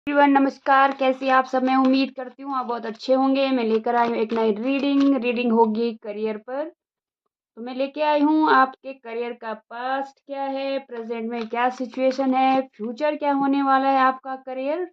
Everyone नमस्कार। कैसे आप सब? मैं उम्मीद करती हूँ आप बहुत अच्छे होंगे। मैं लेकर आई हूँ एक नई रीडिंग होगी करियर पर। तो मैं लेके आई हूँ आपके करियर का पास्ट क्या है, प्रेजेंट में क्या सिचुएशन है, फ्यूचर क्या होने वाला है। आपका करियर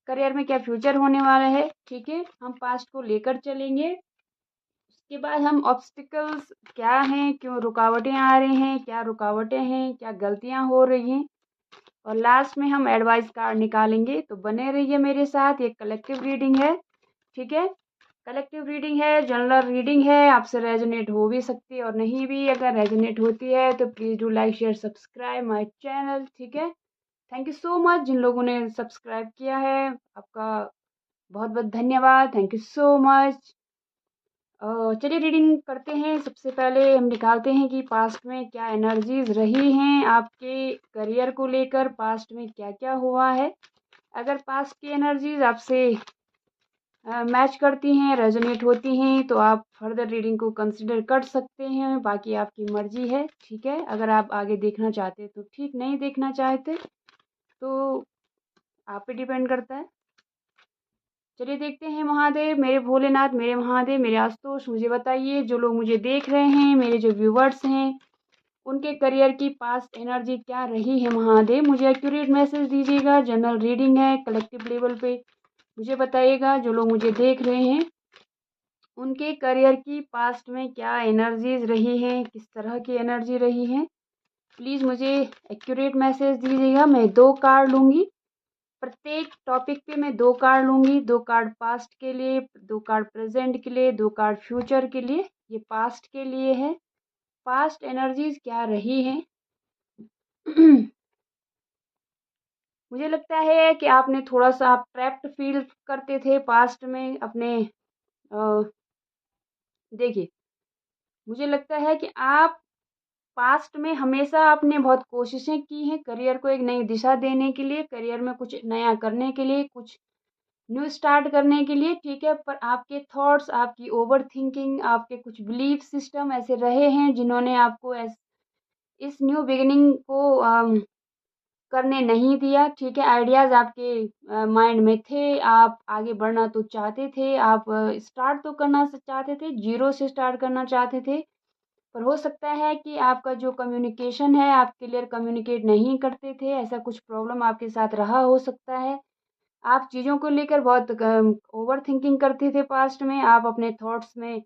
करियर में क्या फ्यूचर होने वाला है। ठीक है, हम पास्ट को लेकर चलेंगे। उसके बाद हम ऑब्स्टिकल्स क्या हैं, क्यों रुकावटें आ रही हैं, क्या रुकावटें हैं, क्या गलतियाँ हो रही हैं, और लास्ट में हम एडवाइस कार्ड निकालेंगे। तो बने रहिए मेरे साथ। ये कलेक्टिव रीडिंग है। ठीक है, कलेक्टिव रीडिंग है, जनरल रीडिंग है। आपसे रेजोनेट हो भी सकती है और नहीं भी। अगर रेजोनेट होती है तो please do like share subscribe my channel. ठीक है, थैंक यू सो मच जिन लोगों ने सब्सक्राइब किया है, आपका बहुत बहुत धन्यवाद। Thank you so much. चलिए रीडिंग करते हैं। सबसे पहले हम निकालते हैं कि पास्ट में क्या एनर्जीज रही हैं आपके करियर को लेकर। पास्ट में क्या क्या हुआ है। अगर पास्ट की एनर्जीज आपसे मैच करती हैं, रेजोनेट होती हैं, तो आप फर्दर रीडिंग को कंसिडर कर सकते हैं। बाकी आपकी मर्जी है। ठीक है, अगर आप आगे देखना चाहते तो ठीक, नहीं देखना चाहते तो आप पे डिपेंड करता है। चलिए देखते हैं। महादेव, मेरे भोलेनाथ, मेरे महादेव, मेरे आशुतोष, मुझे बताइए, जो लोग मुझे देख रहे हैं, मेरे जो व्यूवर्स हैं, उनके करियर की पास्ट एनर्जी क्या रही है। महादेव, मुझे एक्यूरेट मैसेज दीजिएगा। जनरल रीडिंग है, कलेक्टिव लेवल पे मुझे बताइएगा। जो लोग मुझे देख रहे हैं, उनके करियर की पास्ट में क्या एनर्जीज रही हैं, किस तरह की एनर्जी रही है। प्लीज़ मुझे एक्यूरेट मैसेज दीजिएगा। मैं 2 कार्ड लूँगी। प्रत्येक टॉपिक पे मैं 2 कार्ड लूँगी। 2 कार्ड पास्ट के लिए, 2 कार्ड प्रेजेंट के लिए, 2 कार्ड फ्यूचर के लिए। ये पास्ट के लिए है। पास्ट एनर्जीज क्या रही हैं। मुझे लगता है कि आपने थोड़ा सा आप ट्रैप्ड फील करते थे पास्ट में अपने। देखिए, मुझे लगता है कि आप पास्ट में हमेशा आपने बहुत कोशिशें की हैं करियर को एक नई दिशा देने के लिए, करियर में कुछ नया करने के लिए, कुछ न्यू स्टार्ट करने के लिए। ठीक है, पर आपके थॉट्स, आपकी ओवर थिंकिंग, आपके कुछ बिलीफ सिस्टम ऐसे रहे हैं जिन्होंने आपको इस न्यू बिगिनिंग को करने नहीं दिया। ठीक है, आइडियाज़ आपके माइंड में थे, आप आगे बढ़ना तो चाहते थे, आप स्टार्ट तो करना चाहते थे, जीरो से स्टार्ट करना चाहते थे। पर हो सकता है कि आपका जो कम्युनिकेशन है, आप क्लियर कम्युनिकेट नहीं करते थे। ऐसा कुछ प्रॉब्लम आपके साथ रहा हो सकता है। आप चीज़ों को लेकर बहुत ओवर थिंकिंग करते थे पास्ट में। आप अपने थॉट्स में अ,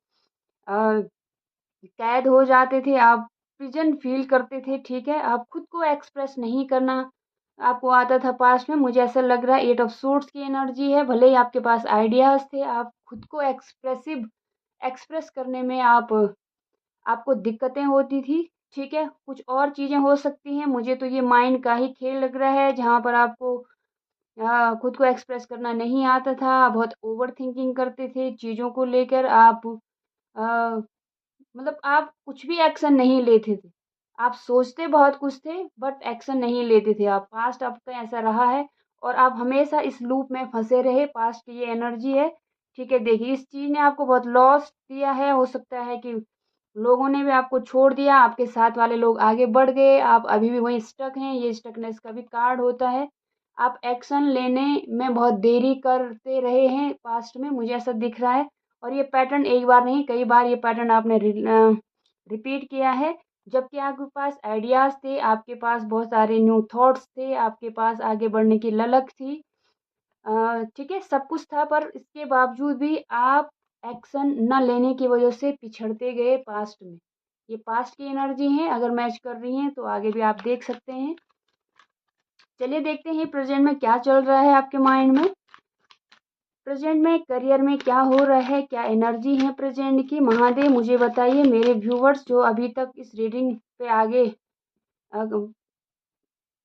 कैद हो जाते थे, आप प्रिजन फील करते थे। ठीक है, आप खुद को एक्सप्रेस नहीं करना आपको आता था पास्ट में। मुझे ऐसा लग रहा है 8 ऑफ सूट्स की एनर्जी है। भले ही आपके पास आइडियाज़ थे, आप खुद को एक्सप्रेस करने में आपको दिक्कतें होती थी। ठीक है, कुछ और चीज़ें हो सकती हैं। मुझे तो ये माइंड का ही खेल लग रहा है जहाँ पर आपको खुद को एक्सप्रेस करना नहीं आता था। बहुत ओवर थिंकिंग करते थे चीज़ों को लेकर। आप अ, मतलब आप कुछ भी एक्शन नहीं लेते थे। आप सोचते बहुत कुछ थे बट एक्शन नहीं लेते थे आप। पास्ट आपका ऐसा रहा है और आप हमेशा इस लूप में फँसे रहे। पास्ट की ये एनर्जी है। ठीक है, देखिए, इस चीज़ ने आपको बहुत लॉस दिया है। हो सकता है कि लोगों ने भी आपको छोड़ दिया, आपके साथ वाले लोग आगे बढ़ गए, आप अभी भी वहीं स्टक हैं। ये स्टकनेस का भी कार्ड होता है। आप एक्शन लेने में बहुत देरी करते रहे हैं पास्ट में, मुझे ऐसा दिख रहा है। और ये पैटर्न एक बार नहीं, कई बार ये पैटर्न आपने रिपीट किया है। जबकि आपके पास आइडियाज़ थे, आपके पास बहुत सारे न्यू थॉट्स थे, आपके पास आगे बढ़ने की ललक थी। ठीक है, सब कुछ था, पर इसके बावजूद भी आप एक्शन न लेने की वजह से पिछड़ते गए पास्ट में। ये पास्ट की एनर्जी है। अगर मैच कर रही हैं तो आगे भी आप देख सकते हैं। चलिए देखते हैं प्रेजेंट में क्या चल रहा है आपके माइंड में। प्रेजेंट में करियर में क्या हो रहा है, क्या एनर्जी है प्रेजेंट की। महादेव, मुझे बताइए। मेरे व्यूवर्स जो अभी तक इस रीडिंग पे आगे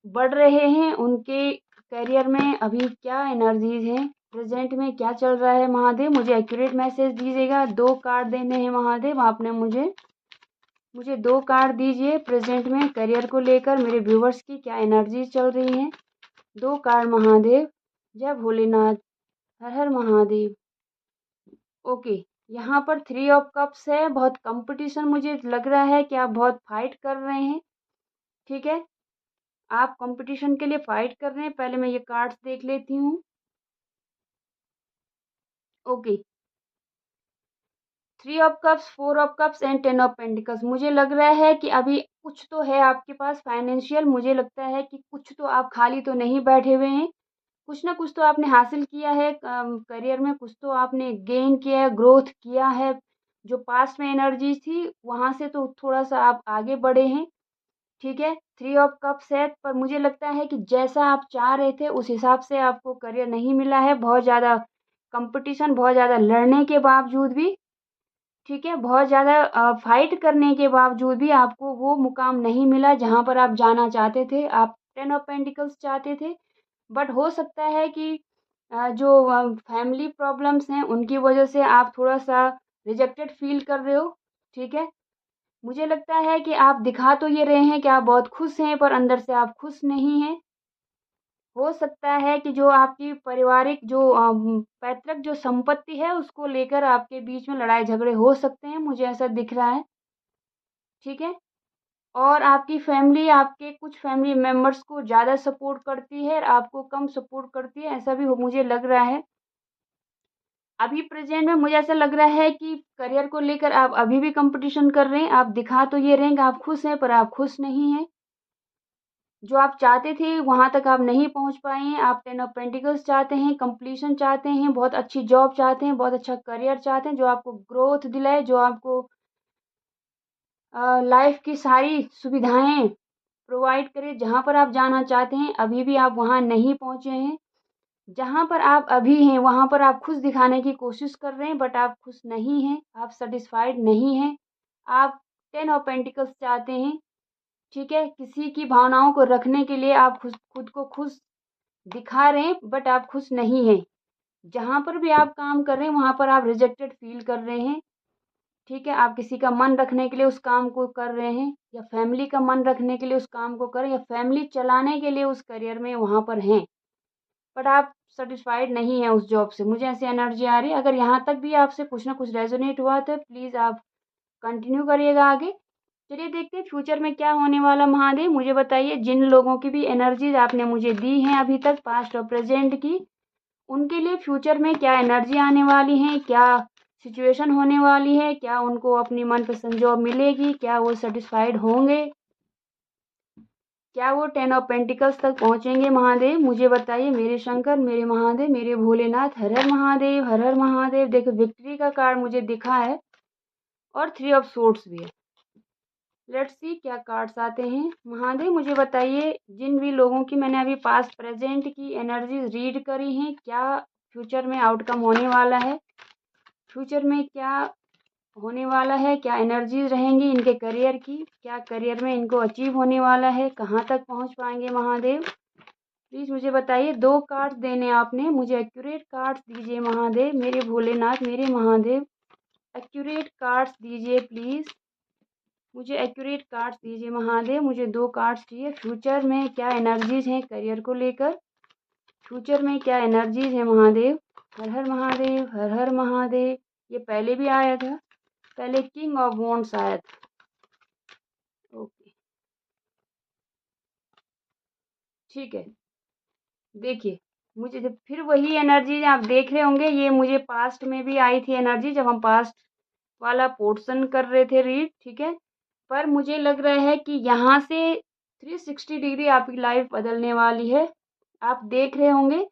बढ़ रहे हैं, उनके करियर में अभी क्या एनर्जीज हैं, प्रेजेंट में क्या चल रहा है। महादेव, मुझे एक्यूरेट मैसेज दीजिएगा। 2 कार्ड देने हैं महादेव। आपने मुझे 2 कार्ड दीजिए। प्रेजेंट में करियर को लेकर मेरे व्यूवर्स की क्या एनर्जी चल रही हैं। 2 कार्ड महादेव। जय भोलेनाथ, हर हर महादेव। ओके, यहाँ पर 3 ऑफ कप्स है। बहुत कंपटीशन मुझे लग रहा है कि आप बहुत फाइट कर रहे हैं। ठीक है, आप कंपटीशन के लिए फाइट कर रहे हैं। पहले मैं ये कार्ड्स देख लेती हूँ। Okay, 3 of cups, 4 of cups and 10 of pentacles. मुझे लग रहा है कि अभी कुछ तो है आपके पास फाइनेंशियल, मुझे लगता है कि कुछ तो आप खाली तो नहीं बैठे हुए हैं। कुछ ना कुछ तो आपने हासिल किया है करियर में, कुछ तो आपने गेन किया है, ग्रोथ किया है। जो पास्ट में एनर्जी थी वहाँ से तो थोड़ा सा आप आगे बढ़े हैं। ठीक है, 3 ऑफ कप्स है, पर मुझे लगता है कि जैसा आप चाह रहे थे उस हिसाब से आपको करियर नहीं मिला है। बहुत ज़्यादा कंपटीशन, बहुत ज़्यादा लड़ने के बावजूद भी, ठीक है, बहुत ज़्यादा फाइट करने के बावजूद भी आपको वो मुकाम नहीं मिला जहाँ पर आप जाना चाहते थे। आप 10 ऑफ पेंटिकल्स चाहते थे, बट हो सकता है कि जो फैमिली प्रॉब्लम्स हैं उनकी वजह से आप थोड़ा सा रिजेक्टेड फील कर रहे हो। ठीक है, मुझे लगता है कि आप दिखा तो ये रहे हैं कि आप बहुत खुश हैं, पर अंदर से आप खुश नहीं हैं। हो सकता है कि जो आपकी पारिवारिक जो पैतृक जो संपत्ति है उसको लेकर आपके बीच में लड़ाई झगड़े हो सकते हैं, मुझे ऐसा दिख रहा है। ठीक है, और आपकी फैमिली आपके कुछ फैमिली मेंबर्स को ज़्यादा सपोर्ट करती है और आपको कम सपोर्ट करती है, ऐसा भी मुझे लग रहा है। अभी प्रेजेंट में मुझे ऐसा लग रहा है कि करियर को लेकर आप अभी भी कंपटीशन कर रहे हैं। आप दिखा तो ये रहे हैं कि आप खुश हैं, पर आप खुश नहीं हैं। जो आप चाहते थे वहाँ तक आप नहीं पहुँच पाए हैं। आप 10 ऑफ पेंटिकल्स चाहते हैं, कंप्लीशन चाहते हैं, बहुत अच्छी जॉब चाहते हैं, बहुत अच्छा करियर चाहते हैं जो आपको ग्रोथ दिलाए, जो आपको लाइफ की सारी सुविधाएं प्रोवाइड करे। जहाँ पर आप जाना चाहते हैं अभी भी आप वहाँ नहीं पहुँचे हैं। जहाँ पर आप अभी हैं वहाँ पर आप खुश दिखाने की कोशिश कर रहे हैं, बट आप खुश नहीं हैं, आप सेटिस्फाइड नहीं हैं। आप 10 ऑफ पेंटिकल्स चाहते हैं। ठीक है, किसी की भावनाओं को रखने के लिए आप खुद को खुश दिखा रहे हैं, बट आप खुश नहीं हैं। जहाँ पर भी आप काम कर रहे हैं वहाँ पर आप रिजेक्टेड फील कर रहे हैं। ठीक है, आप किसी का मन रखने के लिए उस काम को कर रहे हैं, या फैमिली का मन रखने के लिए उस काम को कर रहे हैं, या फैमिली चलाने के लिए उस करियर में वहाँ पर हैं, बट आप सेटिस्फाइड नहीं हैं उस जॉब से। मुझे ऐसी एनर्जी आ रही है। अगर यहाँ तक भी आपसे कुछ ना कुछ रेजोनेट हुआ तो प्लीज़ आप कंटिन्यू करिएगा आगे। चलिए देखते हैं फ्यूचर में क्या होने वाला। महादेव मुझे बताइए, जिन लोगों की भी एनर्जीज आपने मुझे दी हैं अभी तक पास्ट और प्रेजेंट की, उनके लिए फ्यूचर में क्या एनर्जी आने वाली है, क्या सिचुएशन होने वाली है, क्या उनको अपनी मनपसंद जॉब मिलेगी, क्या वो सेटिस्फाइड होंगे, क्या वो 10 ऑफ पेंटिकल्स तक पहुँचेंगे। महादेव मुझे बताइए, मेरे शंकर, मेरे महादेव, मेरे भोलेनाथ, हर हर महादेव, हर हर महादेव। देखो विक्ट्री का कार्ड मुझे दिखा है और 3 ऑफ सोर्ड्स भी है। लेट्स सी क्या कार्ड्स आते हैं। महादेव मुझे बताइए, जिन भी लोगों की मैंने अभी पास्ट प्रेजेंट की एनर्जीज रीड करी हैं, क्या फ्यूचर में आउटकम होने वाला है, फ्यूचर में क्या होने वाला है, क्या एनर्जीज रहेंगी इनके करियर की, क्या करियर में इनको अचीव होने वाला है, कहाँ तक पहुँच पाएंगे। महादेव प्लीज़ मुझे बताइए। 2 कार्ड्स देने आपने, मुझे एक्यूरेट कार्ड्स दीजिए महादेव, मेरे भोलेनाथ, मेरे महादेव। एक्यूरेट कार्ड्स दीजिए प्लीज़, मुझे एक्यूरेट कार्ड्स दीजिए महादेव। मुझे 2 कार्ड्स चाहिए। फ्यूचर में क्या एनर्जीज हैं करियर को लेकर, फ्यूचर में क्या एनर्जीज हैं महादेव। हर हर महादेव, हर हर महादेव। ये पहले भी आया था, पहले किंग ऑफ वॉन्ड्स आया था। ओके ठीक है, देखिए मुझे जब फिर वही एनर्जी आप देख रहे होंगे, ये मुझे पास्ट में भी आई थी एनर्जी जब हम पास्ट वाला पोर्शन कर रहे थे रीड। ठीक है, पर मुझे लग रहा है कि यहाँ से 360 डिग्री आपकी लाइफ बदलने वाली है, आप देख रहे होंगे।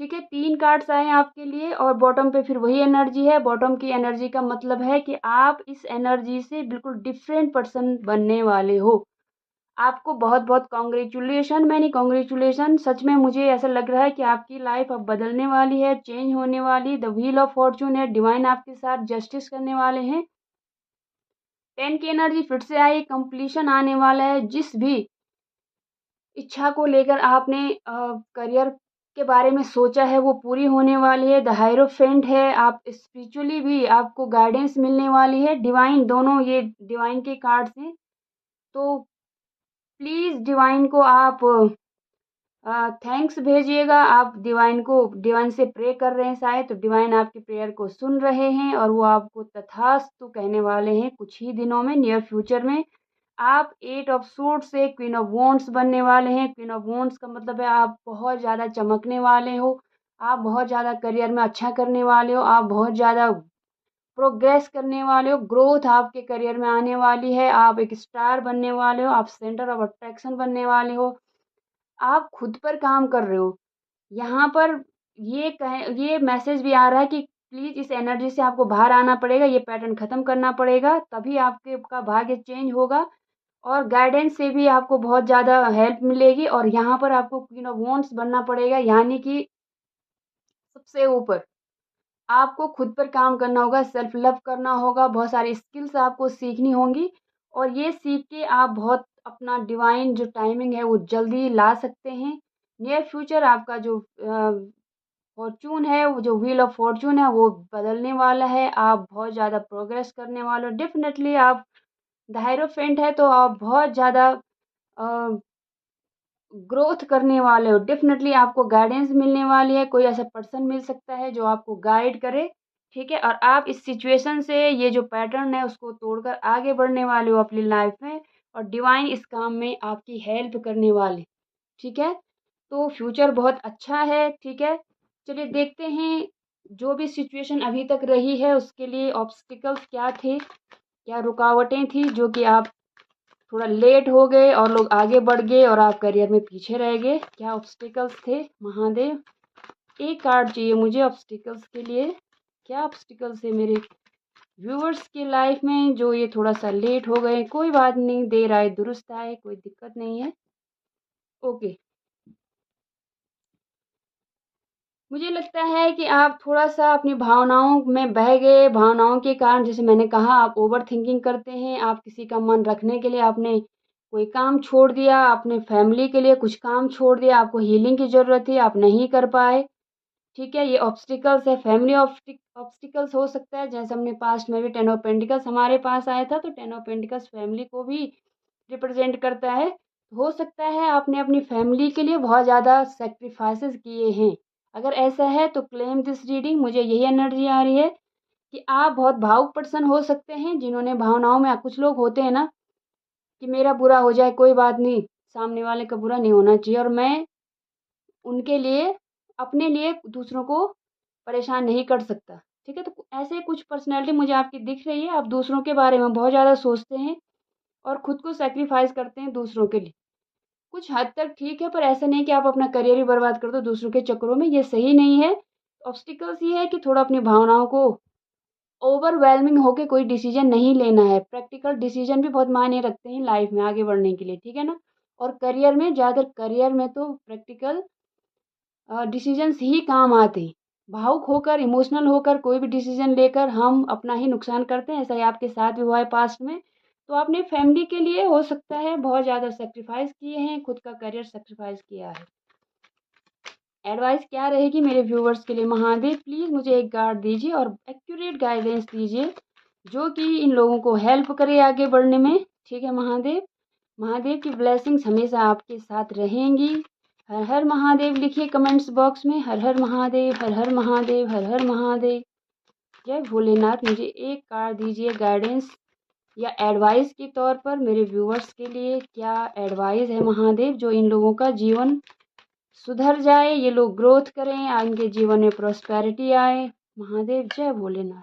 ठीक है, 3 कार्ड्स आए हैं आपके लिए और बॉटम पे फिर वही एनर्जी है। बॉटम की एनर्जी का मतलब है कि आप इस एनर्जी से बिल्कुल डिफरेंट पर्सन बनने वाले हो। आपको बहुत बहुत कॉन्ग्रेचुलेशन, मैंने कॉन्ग्रेचुलेशन। सच में मुझे ऐसा लग रहा है कि आपकी लाइफ अब बदलने वाली है, चेंज होने वाली। द व्हील ऑफ फॉर्चून है, डिवाइन आपके साथ जस्टिस करने वाले हैं। 10 की एनर्जी फिर से आई, कंप्लीशन आने वाला है। जिस भी इच्छा को लेकर आपने करियर के बारे में सोचा है वो पूरी होने वाली है। द हायरोफेंट है, आप स्पिरिचुअली भी आपको गाइडेंस मिलने वाली है। डिवाइन, दोनों ये डिवाइन के कार्ड्स हैं, तो प्लीज़ डिवाइन को आप थैंक्स भेजिएगा। आप डिवाइन को, डिवाइन से प्रे कर रहे हैं शायद, तो डिवाइन आपकी प्रेयर को सुन रहे हैं और वो आपको तथास्तु कहने वाले हैं। कुछ ही दिनों में, नियर फ्यूचर में, आप 8 ऑफ सूट्स से क्वीन ऑफ वॉन्ड्स बनने वाले हैं। क्वीन ऑफ वॉन्ड्स का मतलब है आप बहुत ज़्यादा चमकने वाले हो, आप बहुत ज़्यादा करियर में अच्छा करने वाले हो, आप बहुत ज़्यादा प्रोग्रेस करने वाले हो, ग्रोथ आपके करियर में आने वाली है, आप एक स्टार बनने वाले हो, आप सेंटर ऑफ अट्रैक्शन बनने वाले हो, आप खुद पर काम कर रहे हो। यहाँ पर ये मैसेज भी आ रहा है कि प्लीज़ इस एनर्जी से आपको बाहर आना पड़ेगा, ये पैटर्न ख़त्म करना पड़ेगा, तभी आपके का भाग्य चेंज होगा और गाइडेंस से भी आपको बहुत ज़्यादा हेल्प मिलेगी और यहाँ पर आपको क्वीन ऑफ वांड्स बनना पड़ेगा, यानी कि सबसे ऊपर आपको खुद पर काम करना होगा, सेल्फ लव करना होगा, बहुत सारी स्किल्स आपको सीखनी होंगी और ये सीख के आप बहुत अपना डिवाइन जो टाइमिंग है वो जल्दी ला सकते हैं। नियर फ्यूचर आपका जो फॉर्च्यून है, वो जो व्हील ऑफ फॉर्च्यून है वो बदलने वाला है, आप बहुत ज़्यादा प्रोग्रेस करने वाले हो। डेफ़िनेटली आप द हाieरोफेंट है तो आप बहुत ज़्यादा अ, ग्रोथ करने वाले हो। डेफ़िनेटली आपको गाइडेंस मिलने वाली है, कोई ऐसा पर्सन मिल सकता है जो आपको गाइड करे, ठीक है? और आप इस सिचुएशन से ये जो पैटर्न है उसको तोड़कर आगे बढ़ने वाले हो अपनी लाइफ़ में और डिवाइन इस काम में आपकी हेल्प करने वाले, ठीक है? तो फ्यूचर बहुत अच्छा है, ठीक है? चलिए देखते हैं जो भी सिचुएशन अभी तक रही है उसके लिए ऑब्स्टिकल्स क्या थे, क्या रुकावटें थी जो कि आप थोड़ा लेट हो गए और लोग आगे बढ़ गए और आप करियर में पीछे रह गए, क्या ऑब्स्टिकल्स थे महादेव? एक कार्ड चाहिए मुझे ऑब्स्टिकल्स के लिए, क्या ऑब्स्टिकल्स है मेरे व्यूअर्स की लाइफ में जो ये थोड़ा सा लेट हो गए? कोई बात नहीं, देर आए दुरुस्त आए, कोई दिक्कत नहीं है। ओके, मुझे लगता है कि आप थोड़ा-सा अपनी भावनाओं में बह गए, भावनाओं के कारण जैसे मैंने कहा आप ओवरथिंकिंग करते हैं, आप किसी का मन रखने के लिए आपने कोई काम छोड़ दिया, अपने फैमिली के लिए कुछ काम छोड़ दिया, आपको हीलिंग की ज़रूरत थी, आप नहीं कर पाए, ठीक है? ये ऑब्स्टिकल्स है, फैमिली ऑब्स्टिकल्स हो सकता है, जैसे हमने पास्ट में भी 10 ऑफ पेंटिकल्स हमारे पास आया था, तो 10 ऑफ पेंटिकल्स फैमिली को भी रिप्रेज़ेंट करता है। हो सकता है आपने अपनी फैमिली के लिए बहुत ज़्यादा सैक्रिफाइसेस किए हैं। अगर ऐसा है तो क्लेम दिस रीडिंग, मुझे यही एनर्जी आ रही है कि आप बहुत भावुक पर्सन हो सकते हैं जिन्होंने भावनाओं में कुछ लोग होते हैं ना कि मेरा बुरा हो जाए कोई बात नहीं, सामने वाले का बुरा नहीं होना चाहिए और मैं उनके लिए अपने लिए दूसरों को परेशान नहीं कर सकता, ठीक है? तो ऐसे कुछ पर्सनैलिटी मुझे आपकी दिख रही है, आप दूसरों के बारे में बहुत ज़्यादा सोचते हैं और खुद को सैक्रिफाइस करते हैं दूसरों के लिए। कुछ हद तक ठीक है, पर ऐसा नहीं कि आप अपना करियर ही बर्बाद कर दो दूसरों के चक्करों में, ये सही नहीं है। ऑब्स्टिकल्स ये है कि थोड़ा अपनी भावनाओं को ओवरवेलमिंग होके कोई डिसीज़न नहीं लेना है। प्रैक्टिकल डिसीज़न भी बहुत मायने रखते हैं लाइफ में आगे बढ़ने के लिए, ठीक है ना? और करियर में ज़्यादातर करियर में तो प्रैक्टिकल डिसीज़न्स ही काम आते हैं। भावुक होकर, इमोशनल होकर कोई भी डिसीज़न लेकर हम अपना ही नुकसान करते हैं, ऐसा ही आपके साथ भी हुआ है पास्ट में। तो आपने फैमिली के लिए हो सकता है बहुत ज़्यादा सैक्रिफाइस किए हैं, खुद का करियर सैक्रिफाइस किया है। एडवाइस क्या रहेगी मेरे व्यूअर्स के लिए? महादेव प्लीज़ मुझे एक गाइड दीजिए और एक्यूरेट गाइडेंस दीजिए जो कि इन लोगों को हेल्प करे आगे बढ़ने में, ठीक है महादेव? महादेव की ब्लेसिंग्स हमेशा आपके साथ रहेंगी। हर हर महादेव लिखिए कमेंट्स बॉक्स में, हर हर महादेव, हर हर महादेव, हर हर महादेव। जय भोलेनाथ। मुझे एक कार्ड दीजिए गाइडेंस या एडवाइस के तौर पर मेरे व्यूअर्स के लिए क्या एडवाइस है महादेव जो इन लोगों का जीवन सुधर जाए, ये लोग ग्रोथ करें, इनके जीवन में प्रॉस्पेरिटी आए। महादेव जय भोलेनाथ।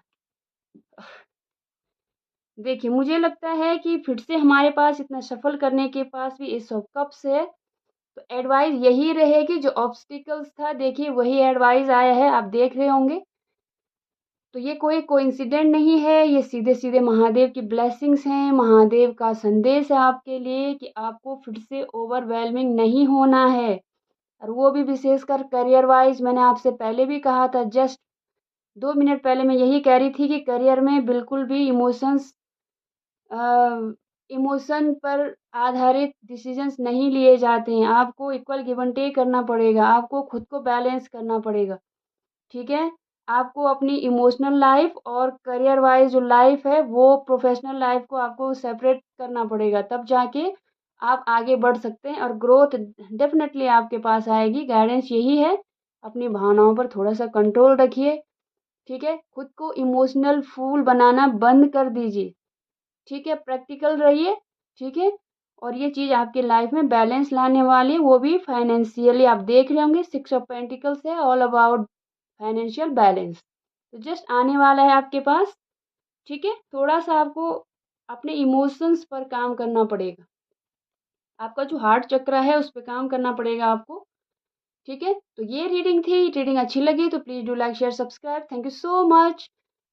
देखिए मुझे लगता है कि फिर से हमारे पास इतना सफल करने के पास भी एस ऑफ कप्स है, तो एडवाइस यही रहेगी जो ऑब्स्टिकल्स था देखिए वही एडवाइस आया है, आप देख रहे होंगे। तो ये कोई कोइंसिडेंट नहीं है, ये सीधे-सीधे महादेव की ब्लेसिंग्स हैं, महादेव का संदेश है आपके लिए कि आपको फिर से ओवरवेलमिंग नहीं होना है। और वो भी विशेषकर करियर वाइज़ मैंने आपसे पहले भी कहा था, जस्ट 2 मिनट पहले मैं यही कह रही थी कि करियर में बिल्कुल भी इमोशन पर आधारित डिसीजंस नहीं लिए जाते हैं। आपको इक्वल गिव एंड टेक करना पड़ेगा, आपको खुद को बैलेंस करना पड़ेगा, ठीक है? आपको अपनी इमोशनल लाइफ़ और करियर वाइज़ जो लाइफ़ है, वो प्रोफ़ेशनल लाइफ़ को आपको सेपरेट करना पड़ेगा, तब जाके आप आगे बढ़ सकते हैं और ग्रोथ डेफ़िनेटली आपके पास आएगी। गाइडेंस यही है, अपनी भावनाओं पर थोड़ा-सा कंट्रोल रखिए, ठीक है? खुद को इमोशनल फूल बनाना बंद कर दीजिए, ठीक है? प्रैक्टिकल रहिए, ठीक है? और ये चीज़ आपकी लाइफ में बैलेंस लाने वाली है, वो भी फाइनेंशियली। आप देख रहे होंगे 6 ऑफ पेंटिकल्स है ऑल अबाउट फाइनेंशियल बैलेंस। तो जस्ट आने वाला है आपके पास। ठीक है, थोड़ा सा आपको अपने इमोशंस पर काम करना पड़ेगा। आपका जो हार्ट चक्र है उस पर काम करना पड़ेगा आपको। ठीक है, तो ये रीडिंग थी। रीडिंग अच्छी लगी तो please do like share subscribe. Thank you so much.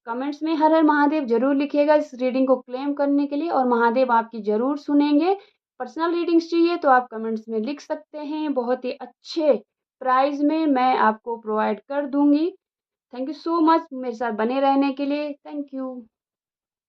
Comments में हर हर महादेव जरूर लिखिएगा इस रीडिंग को क्लेम करने के लिए, और महादेव आपकी ज़रूर सुनेंगे। पर्सनल रीडिंग्स चाहिए तो आप कमेंट्स में लिख सकते हैं, बहुत ही अच्छे प्राइस में मैं आपको प्रोवाइड कर दूंगी। थैंक यू सो मच मेरे साथ बने रहने के लिए। Thank you.